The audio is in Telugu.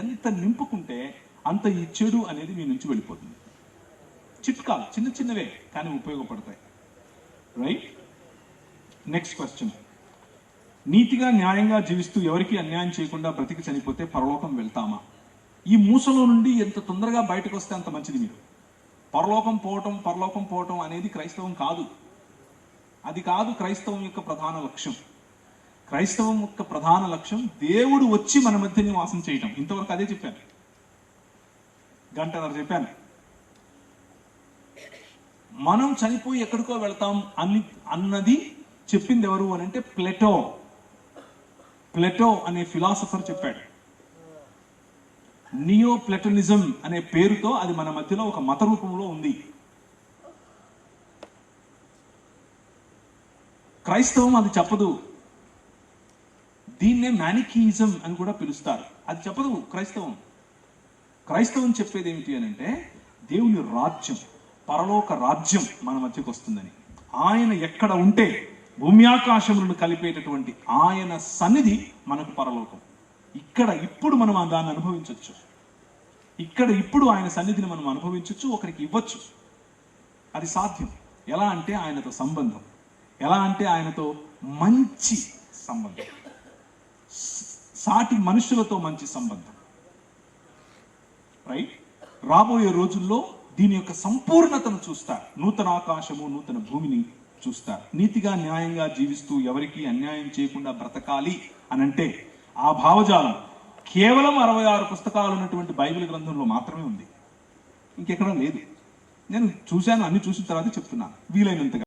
ఎంత నింపుకుంటే అంత ఈ చెడు అనేది మీ నుంచి వెళ్ళిపోతుంది. చిట్కాలు చిన్న చిన్నవే కానీ ఉపయోగపడతాయి. రైట్. Next question. నీతిగా న్యాయంగా జీవిస్తూ ఎవరికి అన్యాయం చేయకుండా బ్రతికి చనిపోతే పరలోకం వెళ్తామా? ఈ మూసలో నుండి ఎంత తొందరగా బయటకు వస్తే అంత మంచిది. మీరు పరలోకం పోవటం అనేది క్రైస్తవం కాదు. అది కాదు క్రైస్తవం యొక్క ప్రధాన లక్ష్యం. క్రైస్తవం యొక్క ప్రధాన లక్ష్యం దేవుడు వచ్చి మన మధ్య నివాసం చేయటం. ఇంతవరకు అదే చెప్పాను, గంటన్నర చెప్పాను. మనం చనిపోయి ఎక్కడికో వెళ్తాం అన్నది చెప్పింది ఎవరు అని అంటే ప్లేటో అనే ఫిలాసఫర్ చెప్పాడు. నియో ప్లెటోనిజం అనే పేరుతో అది మన మధ్యలో ఒక మత రూపంలో ఉంది. క్రైస్తవం అది చెప్పదు. దీన్నే మ్యానికీయిజం అని కూడా పిలుస్తారు. అది చెప్పదు క్రైస్తవం చెప్పేది ఏమిటి అని అంటే దేవుని రాజ్యం, పరలోక రాజ్యం మన మధ్యకు వస్తుందని. ఆయన ఎక్కడ ఉంటే భూమి ఆకాశములను కలిపేటటువంటి ఆయన సన్నిధి మనకు పరలోకం. ఇక్కడ ఇప్పుడు మనం దాన్ని అనుభవించవచ్చు. ఇక్కడ ఇప్పుడు ఆయన సన్నిధిని మనం అనుభవించవచ్చు, ఒకరికి ఇవ్వచ్చు. అది సాధ్యం. ఎలా అంటే ఆయనతో సంబంధం, ఎలా అంటే ఆయనతో మంచి సంబంధం, సాటి మనుషులతో మంచి సంబంధం. రైట్. రాబోయే రోజుల్లో దీని యొక్క సంపూర్ణతను చూస్తారు. నూతన ఆకాశము నూతన భూమిని చూస్తారు. నీతిగా న్యాయంగా జీవిస్తూ ఎవరికి అన్యాయం చేయకుండా బ్రతకాలి అనంటే ఆ భావజాలం కేవలం 66 పుస్తకాలు ఉన్నటువంటి బైబిల్ గ్రంథంలో మాత్రమే ఉంది, ఇంకెక్కడా లేదు. నేను చూశాను, అన్ని చూసిన తర్వాత చెప్తున్నాను వీలైనంతగా.